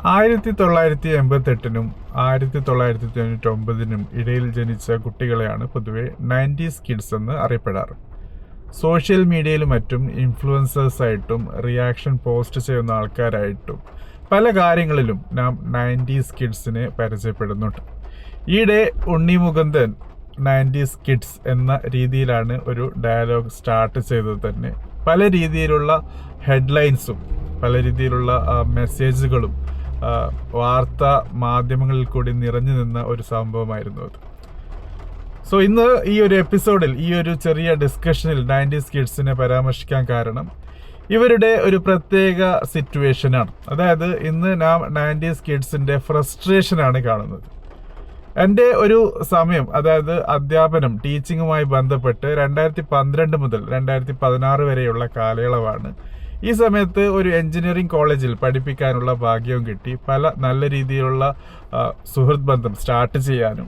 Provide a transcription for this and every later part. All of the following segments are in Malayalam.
1988-നും 1999-നും ഇടയിൽ ജനിച്ച കുട്ടികളെയാണ് പൊതുവെ 90s കിഡ്സ് എന്ന് അറിയപ്പെടാറ്. സോഷ്യൽ മീഡിയയിലും മറ്റും ഇൻഫ്ലുവൻസേഴ്സായിട്ടും റിയാക്ഷൻ പോസ്റ്റ് ചെയ്യുന്ന ആൾക്കാരായിട്ടും പല കാര്യങ്ങളിലും നാം 90s കിഡ്സിനെ പരിചയപ്പെടുന്നുണ്ട്. ഈയിടെ ഉണ്ണി മുകുന്ദൻ 90s കിഡ്സ് എന്ന രീതിയിലാണ് ഒരു ഡയലോഗ് സ്റ്റാർട്ട് ചെയ്തത് തന്നെ. പല രീതിയിലുള്ള ഹെഡ്ലൈൻസും പല രീതിയിലുള്ള മെസ്സേജുകളും വാർത്താ മാധ്യമങ്ങളിൽ കൂടി നിറഞ്ഞു നിന്ന ഒരു സംഭവമായിരുന്നു അത്. സോ ഇന്ന് ഈ ഒരു എപ്പിസോഡിൽ, ഈ ഒരു ചെറിയ ഡിസ്കഷനിൽ 90s കിഡ്സിനെ പരാമർശിക്കാൻ കാരണം ഇവരുടെ ഒരു പ്രത്യേക സിറ്റുവേഷനാണ്. അതായത് ഇന്ന് നാം 90s കിഡ്സിന്റെ ഫ്രസ്ട്രേഷനാണ് കാണുന്നത്. എൻ്റെ ഒരു സമയം, അതായത് അധ്യാപനം, ടീച്ചിങ്ങുമായി ബന്ധപ്പെട്ട് 2012 മുതൽ 2016 വരെയുള്ള കാലയളവാണ്. ഈ സമയത്ത് ഒരു എഞ്ചിനീയറിംഗ് കോളേജിൽ പഠിപ്പിക്കാനുള്ള ഭാഗ്യവും കിട്ടി. പല നല്ല രീതിയിലുള്ള സുഹൃത്ത് ബന്ധം സ്റ്റാർട്ട് ചെയ്യാനും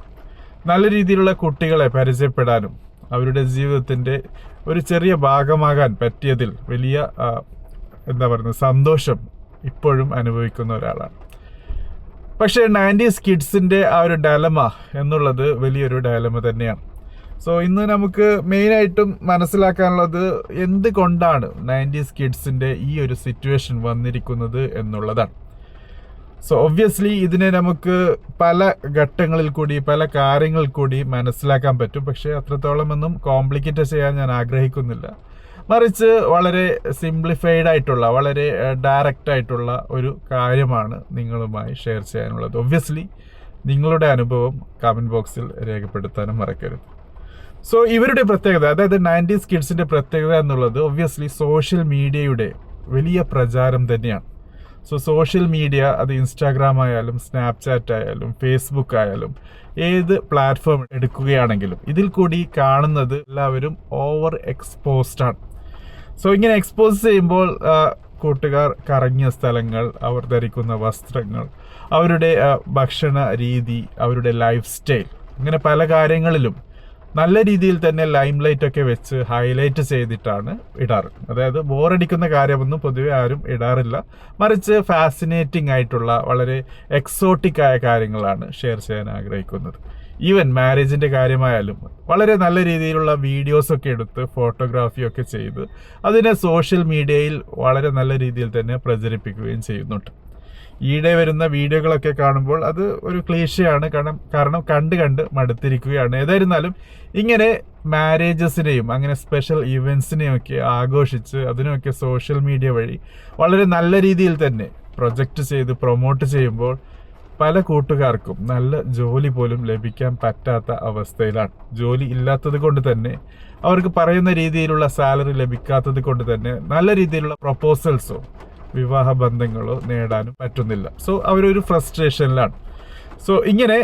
നല്ല രീതിയിലുള്ള കുട്ടികളെ പരിചയപ്പെടാനും അവരുടെ ജീവിതത്തിൻ്റെ ഒരു ചെറിയ ഭാഗമാകാൻ പറ്റിയതിൽ വലിയ സന്തോഷം ഇപ്പോഴും അനുഭവിക്കുന്ന ഒരാളാണ്. പക്ഷേ 90s കിഡ്സിൻ്റെ ആ ഒരു ഡയലമ എന്നുള്ളത് വലിയൊരു ഡയലമ തന്നെയാണ്. സോ ഇന്ന് നമുക്ക് മെയിനായിട്ടും മനസ്സിലാക്കാനുള്ളത് എന്തുകൊണ്ടാണ് 90s കിഡ്സിൻ്റെ ഈ ഒരു സിറ്റുവേഷൻ വന്നിരിക്കുന്നത് എന്നുള്ളതാണ്. സോ ഒബ്വിയസ്ലി ഇതിനെ നമുക്ക് പല ഘട്ടങ്ങളിൽ കൂടി, പല കാര്യങ്ങളിൽ കൂടി മനസ്സിലാക്കാൻ പറ്റും. പക്ഷേ അത്രത്തോളമൊന്നും കോംപ്ലിക്കേറ്റ് ചെയ്യാൻ ഞാൻ ആഗ്രഹിക്കുന്നില്ല. മറിച്ച് വളരെ സിംപ്ലിഫൈഡ് ആയിട്ടുള്ള, വളരെ ഡയറക്റ്റ് ആയിട്ടുള്ള ഒരു കാര്യമാണ് നിങ്ങളുമായി ഷെയർ ചെയ്യാനുള്ളത്. ഒബ്വിയസ്ലി നിങ്ങളുടെ അനുഭവം കമൻറ്റ് ബോക്സിൽ രേഖപ്പെടുത്താനും മറക്കരുത്. സോ ഇവരുടെ പ്രത്യേകത, അതായത് 90s കിഡ്സിന്റെ പ്രത്യേകത എന്നുള്ളത് ഒബ്വിയസ്ലി സോഷ്യൽ മീഡിയയുടെ വലിയ പ്രചാരം തന്നെയാണ്. സോ സോഷ്യൽ മീഡിയ, അത് ഇൻസ്റ്റാഗ്രാം ആയാലും സ്നാപ്ചാറ്റ് ആയാലും ഫേസ്ബുക്ക് ആയാലും ഏത് പ്ലാറ്റ്ഫോം എടുക്കുകയാണെങ്കിലും ഇതിൽ കൂടി കാണുന്നത് എല്ലാവരും ഓവർ എക്സ്പോസ്ഡ് ആണ്. സോ ഇങ്ങനെ എക്സ്പോസ് ചെയ്യുമ്പോൾ കൂട്ടുകാർ കറങ്ങിയ സ്ഥലങ്ങൾ, അവർ ധരിക്കുന്ന വസ്ത്രങ്ങൾ, അവരുടെ ഭക്ഷണ രീതി, അവരുടെ ലൈഫ് സ്റ്റൈൽ, ഇങ്ങനെ പല കാര്യങ്ങളിലും നല്ല രീതിയിൽ തന്നെ ലൈം ലൈറ്റ് ഒക്കെ വെച്ച് ഹൈലൈറ്റ് ചെയ്തിട്ടാണ് ഇടാറ്. അതായത് ബോറടിക്കുന്ന കാര്യമൊന്നും പൊതുവെ ആരും ഇടാറില്ല. മറിച്ച് ഫാസിനേറ്റിംഗ് ആയിട്ടുള്ള, വളരെ എക്സോട്ടിക് ആയ കാര്യങ്ങളാണ് ഷെയർ ചെയ്യാൻ ആഗ്രഹിക്കുന്നത്. ഈവൻ മാരേജിന്റെ കാര്യമായാലും വളരെ നല്ല രീതിയിലുള്ള വീഡിയോസൊക്കെ എടുത്ത് ഫോട്ടോഗ്രാഫിയൊക്കെ ചെയ്ത് അതിനെ സോഷ്യൽ മീഡിയയിൽ വളരെ നല്ല രീതിയിൽ തന്നെ പ്രചരിപ്പിക്കുകയും ചെയ്യുന്നുണ്ട്. ഈയിടെ വരുന്ന വീഡിയോകളൊക്കെ കാണുമ്പോൾ അത് ഒരു ക്ലീശയാണ്, കാരണം കണ്ട് മടുത്തിരിക്കുകയാണ്. ഏതായിരുന്നാലും ഇങ്ങനെ മാരേജസിനെയും അങ്ങനെ സ്പെഷ്യൽ ഇവൻസിനെയും ഒക്കെ ആഘോഷിച്ച് അതിനൊക്കെ സോഷ്യൽ മീഡിയ വഴി വളരെ നല്ല രീതിയിൽ തന്നെ പ്രൊജക്റ്റ് ചെയ്ത് പ്രൊമോട്ട് ചെയ്യുമ്പോൾ പല കൂട്ടുകാർക്കും നല്ല ജോലി പോലും ലഭിക്കാൻ പറ്റാത്ത അവസ്ഥയിലാണ്. ജോലി ഇല്ലാത്തത് കൊണ്ട് തന്നെ, അവർക്ക് പറയുന്ന രീതിയിലുള്ള സാലറി ലഭിക്കാത്തത് കൊണ്ട് തന്നെ നല്ല രീതിയിലുള്ള പ്രൊപ്പോസൽസോ വിവാഹ ബന്ധങ്ങളോ നേടാനും പറ്റുന്നില്ല. സോ അവരൊരു ഫ്രസ്ട്രേഷനിലാണ്. സോ ഇങ്ങനെ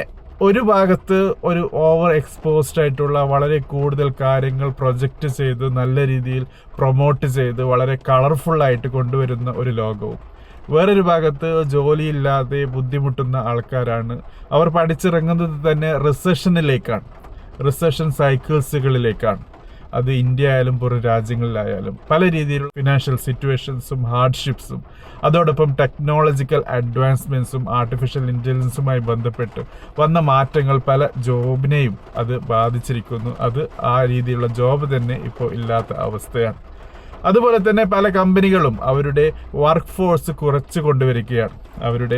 ഒരു ഭാഗത്ത് ഒരു ഓവർ എക്സ്പോസ്ഡ് ആയിട്ടുള്ള വളരെ കൂടുതൽ കാര്യങ്ങൾ പ്രൊജക്റ്റ് ചെയ്ത് നല്ല രീതിയിൽ പ്രൊമോട്ട് ചെയ്ത് വളരെ കളർഫുള്ളായിട്ട് കൊണ്ടുവരുന്ന ഒരു ലോകവും, വേറൊരു ഭാഗത്ത് ജോലിയില്ലാതെ ബുദ്ധിമുട്ടുന്ന ആൾക്കാരാണ്. അവർ പഠിച്ചിറങ്ങുന്നത് തന്നെ റിസഷനിലേക്കാണ്, റിസഷൻ സൈക്കിൾസുകളിലേക്കാണ്. അത് ഇന്ത്യ ആയാലും പുറം രാജ്യങ്ങളിലായാലും പല രീതിയിലുള്ള ഫിനാൻഷ്യൽ സിറ്റുവേഷൻസും ഹാർഡ്ഷിപ്സും അതോടൊപ്പം ടെക്നോളജിക്കൽ അഡ്വാൻസ്മെന്റ്സും ആർട്ടിഫിഷ്യൽ ഇന്റലിജൻസുമായി ബന്ധപ്പെട്ട് വന്ന മാറ്റങ്ങൾ പല ജോബിനെയും അത് ബാധിച്ചിരിക്കുന്നു. അത് ആ രീതിയിലുള്ള ജോബ് തന്നെ ഇപ്പോൾ ഇല്ലാത്ത അവസ്ഥയാണ്. അതുപോലെ തന്നെ പല കമ്പനികളും അവരുടെ വർക്ക് ഫോഴ്സ് കുറച്ച് കൊണ്ടുവരികയാണ്. അവരുടെ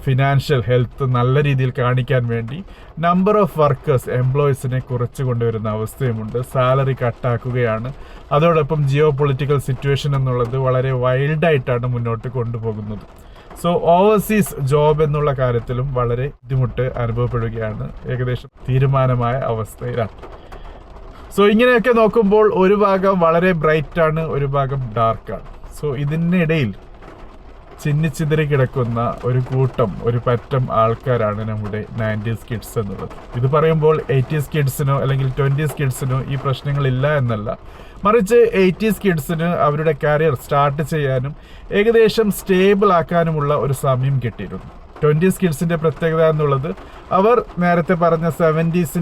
ഫിനാൻഷ്യൽ ഹെൽത്ത് നല്ല രീതിയിൽ കാണിക്കാൻ വേണ്ടി നമ്പർ ഓഫ് വർക്കേഴ്സ്, എംപ്ലോയീസിനെ കുറച്ച് കൊണ്ടുവരുന്ന അവസ്ഥയുമുണ്ട്. സാലറി കട്ടാക്കുകയാണ്. അതോടൊപ്പം ജിയോ പൊളിറ്റിക്കൽ സിറ്റുവേഷൻ എന്നുള്ളത് വളരെ വൈൽഡായിട്ടാണ് മുന്നോട്ട് കൊണ്ടുപോകുന്നത്. സോ ഓവർസീസ് ജോബ് എന്നുള്ള കാര്യത്തിലും വളരെ ബുദ്ധിമുട്ട് അനുഭവപ്പെടുകയാണ്. ഏകദേശം തീരുമാനമായ അവസ്ഥയിലാണ്. സോ ഇങ്ങനെയൊക്കെ നോക്കുമ്പോൾ ഒരു ഭാഗം വളരെ ബ്രൈറ്റ് ആണ്, ഒരു ഭാഗം ഡാർക്കാണ്. സോ ഇതിനിടയിൽ ചിന്നിച്ചിതറി കിടക്കുന്ന ഒരു കൂട്ടം, ഒരു പറ്റം ആൾക്കാരാണ് നമ്മുടെ 90s കിഡ്സ് എന്നുള്ളത്. ഇത് പറയുമ്പോൾ 80s കിഡ്സിനോ അല്ലെങ്കിൽ 20s കിഡ്സിനോ ഈ പ്രശ്നങ്ങളില്ല എന്നല്ല. മറിച്ച് 80s കിഡ്സിന് അവരുടെ കരിയർ സ്റ്റാർട്ട് ചെയ്യാനും ഏകദേശം സ്റ്റേബിൾ ആക്കാനുമുള്ള ഒരു സമയം കിട്ടിയിരുന്നു. 20s കിഡ്സിന്റെ പ്രത്യേകത എന്നുള്ളത് അവർ നേരത്തെ പറഞ്ഞ 70s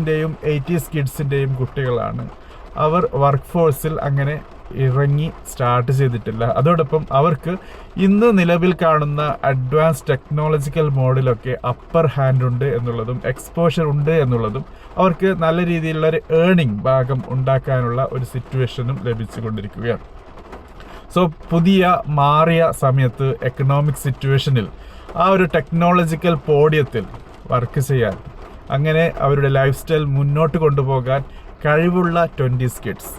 80s കിഡ്സിന്റെയും കുട്ടികളാണ്. അവർ വർക്ക് ഫോഴ്സിൽ അങ്ങനെ ഇറങ്ങി സ്റ്റാർട്ട് ചെയ്തിട്ടില്ല. അതോടൊപ്പം അവർക്ക് ഇന്ന് നിലവിൽ കാണുന്ന അഡ്വാൻസ് ടെക്നോളജിക്കൽ മോഡിലൊക്കെ അപ്പർ ഹാൻഡ് ഉണ്ട് എന്നുള്ളതും എക്സ്പോഷർ ഉണ്ട് എന്നുള്ളതും അവർക്ക് നല്ല രീതിയിലുള്ള ഒരു ഏർണിംഗ് ഭാഗം ഉണ്ടാക്കാനുള്ള ഒരു സിറ്റുവേഷനും ലഭിച്ചുകൊണ്ടിരിക്കുകയാണ്. സോ പുതിയ മാറിയ സമയത്ത് എക്കണോമിക് സിറ്റുവേഷനിൽ ആ ഒരു ടെക്നോളജിക്കൽ പോഡിയത്തിൽ വർക്ക് ചെയ്യാൻ, അങ്ങനെ അവരുടെ ലൈഫ് സ്റ്റൈൽ മുന്നോട്ട് കൊണ്ടുപോകാൻ കഴിവുള്ള 20s കിഡ്സ്,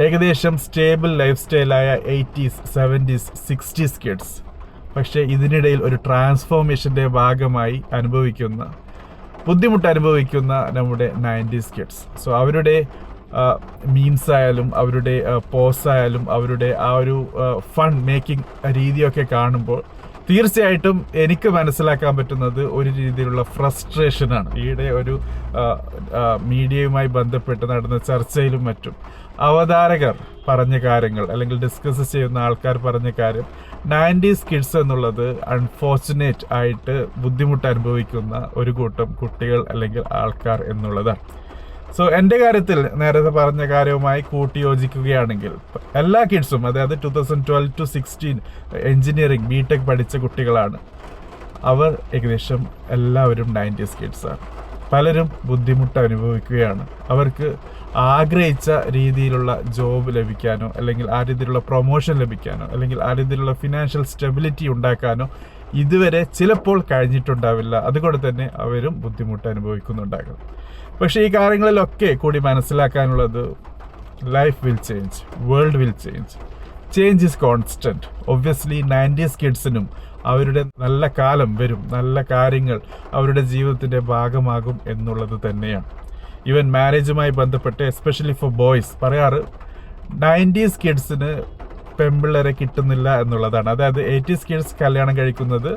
ഏകദേശം stable life സ്റ്റൈലായ 80s, 70s, 60s kids, പക്ഷേ ഇതിനിടയിൽ ഒരു ട്രാൻസ്ഫോർമേഷൻ്റെ ഭാഗമായി ബുദ്ധിമുട്ട് അനുഭവിക്കുന്ന നമ്മുടെ 90s കിഡ്സ്. സോ അവരുടെ മീംസ് ആയാലും അവരുടെ പോസ് ആയാലും അവരുടെ ആ ഒരു ഫൺ മേക്കിംഗ് രീതിയൊക്കെ കാണുമ്പോൾ തീർച്ചയായിട്ടും എനിക്ക് മനസ്സിലാക്കാൻ പറ്റുന്നത് ഒരു രീതിയിലുള്ള ഫ്രസ്ട്രേഷനാണ്. ഈയിടെ ഒരു മീഡിയയുമായി ബന്ധപ്പെട്ട് നടന്ന ചർച്ചയിലും മറ്റും അവതാരകർ പറഞ്ഞ കാര്യങ്ങൾ അല്ലെങ്കിൽ ഡിസ്കസ് ചെയ്യുന്ന ആൾക്കാർ പറഞ്ഞ കാര്യം 90s കിഡ്സ് എന്നുള്ളത് അൺഫോർച്ചുനേറ്റ് ആയിട്ട് ബുദ്ധിമുട്ട് അനുഭവിക്കുന്ന ഒരു കൂട്ടം കുട്ടികൾ അല്ലെങ്കിൽ ആൾക്കാർ എന്നുള്ളതാണ്. സോ എൻ്റെ കാര്യത്തിൽ നേരത്തെ പറഞ്ഞ കാര്യവുമായി കൂട്ടി യോജിക്കുകയാണെങ്കിൽ എല്ലാ കിഡ്സും, അതായത് 2012 to 16 എഞ്ചിനീയറിംഗ് ബിടെക് പഠിച്ച കുട്ടികളാണ്. അവർ ഏകദേശം എല്ലാവരും 90s കിഡ്സാണ്. പലരും ബുദ്ധിമുട്ട് അനുഭവിക്കുകയാണ്. അവർക്ക് ആഗ്രഹിച്ച രീതിയിലുള്ള ജോബ് ലഭിക്കാനോ അല്ലെങ്കിൽ ആ രീതിയിലുള്ള പ്രൊമോഷൻ ലഭിക്കാനോ അല്ലെങ്കിൽ ആ രീതിയിലുള്ള ഫിനാൻഷ്യൽ സ്റ്റെബിലിറ്റി ഉണ്ടാക്കാനോ ഇതുവരെ ചിലപ്പോൾ കഴിഞ്ഞിട്ടുണ്ടാവില്ല. അതുകൊണ്ട് തന്നെ അവരും ബുദ്ധിമുട്ട് അനുഭവിക്കുന്നുണ്ടാകും. പക്ഷേ ഈ കാര്യങ്ങളിലൊക്കെ കൂടി മനസ്സിലാക്കാനുള്ളത് life will change, world will change, change is constant. Obviously 90s കിഡ്സിനും അവരുടെ നല്ല കാലം വരും, നല്ല കാര്യങ്ങൾ അവരുടെ ജീവിതത്തിൻ്റെ ഭാഗമാകും എന്നുള്ളത് തന്നെയാണ്. ഈവൻ മാരേജുമായി ബന്ധപ്പെട്ട് എസ്പെഷ്യലി ഫോർ ബോയ്സ് പറയാറ് 90s കിഡ്സിന് പെമ്പിള്ളേരെ കിട്ടുന്നില്ല എന്നുള്ളതാണ്. അതായത് 80s കിഡ്സ് കല്യാണം കഴിക്കുന്നത്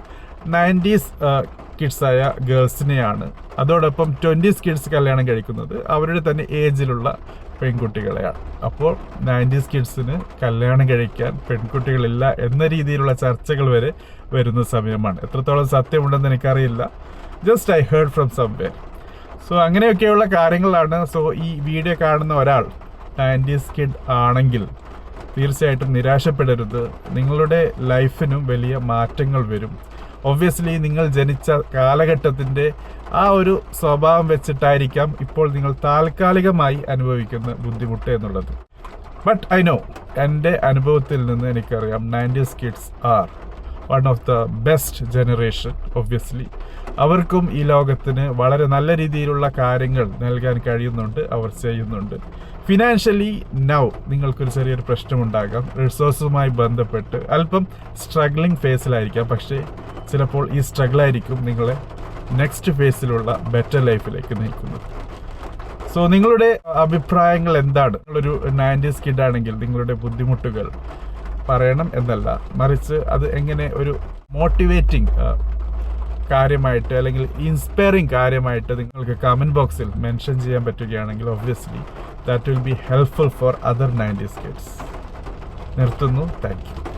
90s കിഡ്സായ ഗേൾസിനെയാണ്. അതോടൊപ്പം 20s കിഡ്സ് കല്യാണം കഴിക്കുന്നത് അവരുടെ തന്നെ ഏജിലുള്ള പെൺകുട്ടികളെയാണ്. അപ്പോൾ 90s കിഡ്സിന് കല്യാണം കഴിക്കാൻ പെൺകുട്ടികളില്ല എന്ന രീതിയിലുള്ള ചർച്ചകൾ വരെ വരുന്ന സമയമാണ്. എത്രത്തോളം സത്യമുണ്ടെന്ന് എനിക്കറിയില്ല. Just I heard from somewhere. So അങ്ങനെയൊക്കെയുള്ള കാര്യങ്ങളാണ്. സോ ഈ വീഡിയോ കാണുന്ന ഒരാൾ 90s കിഡ് ആണെങ്കിൽ തീർച്ചയായിട്ടും നിരാശപ്പെടരുത്. നിങ്ങളുടെ ലൈഫിനും വലിയ മാറ്റങ്ങൾ വരും. ഒബ്വിയസ്ലി നിങ്ങൾ ജനിച്ച കാലഘട്ടത്തിൻ്റെ ആ ഒരു സ്വഭാവം വെച്ചിട്ടായിരിക്കാം ഇപ്പോൾ നിങ്ങൾ താൽക്കാലികമായി അനുഭവിക്കുന്ന ബുദ്ധിമുട്ട് എന്നുള്ളത്. ബട്ട് ഐ നോ, എൻ്റെ അനുഭവത്തിൽ നിന്ന് എനിക്കറിയാം 90s kids R one of the best generation. Obviously അവർക്കും ഈ ലോകത്തിന് വളരെ നല്ല രീതിയിലുള്ള കാര്യങ്ങൾ നൽകാൻ കഴിയുന്നുണ്ട്, അവർ ചെയ്യുന്നുണ്ട്. ഫിനാൻഷ്യലി നൗ നിങ്ങൾക്കൊരു ചെറിയൊരു പ്രശ്നമുണ്ടാകാം, റിസോഴ്സുമായി ബന്ധപ്പെട്ട് അല്പം സ്ട്രഗ്ലിംഗ് ഫേസിലായിരിക്കാം. പക്ഷേ ചിലപ്പോൾ ഈ സ്ട്രഗിളായിരിക്കും നിങ്ങളെ നെക്സ്റ്റ് ഫേസിലുള്ള ബെറ്റർ ലൈഫിലേക്ക് നയിക്കുന്നത്. സോ നിങ്ങളുടെ അഭിപ്രായങ്ങൾ എന്താണ്? നിങ്ങളൊരു 90s കിഡ് ആണെങ്കിൽ നിങ്ങളുടെ ബുദ്ധിമുട്ടുകൾ പറയണം എന്നല്ല, മറിച്ച് അത് എങ്ങനെ ഒരു മോട്ടിവേറ്റിംഗ് കാര്യമായിട്ട് അല്ലെങ്കിൽ ഇൻസ്പയറിംഗ് കാര്യമായിട്ട് നിങ്ങൾക്ക് കമൻറ്റ് ബോക്സിൽ മെൻഷൻ ചെയ്യാൻ പറ്റുകയാണെങ്കിൽ obviously that will be helpful for other 90s kids. നിർത്തുന്നു. Thank U.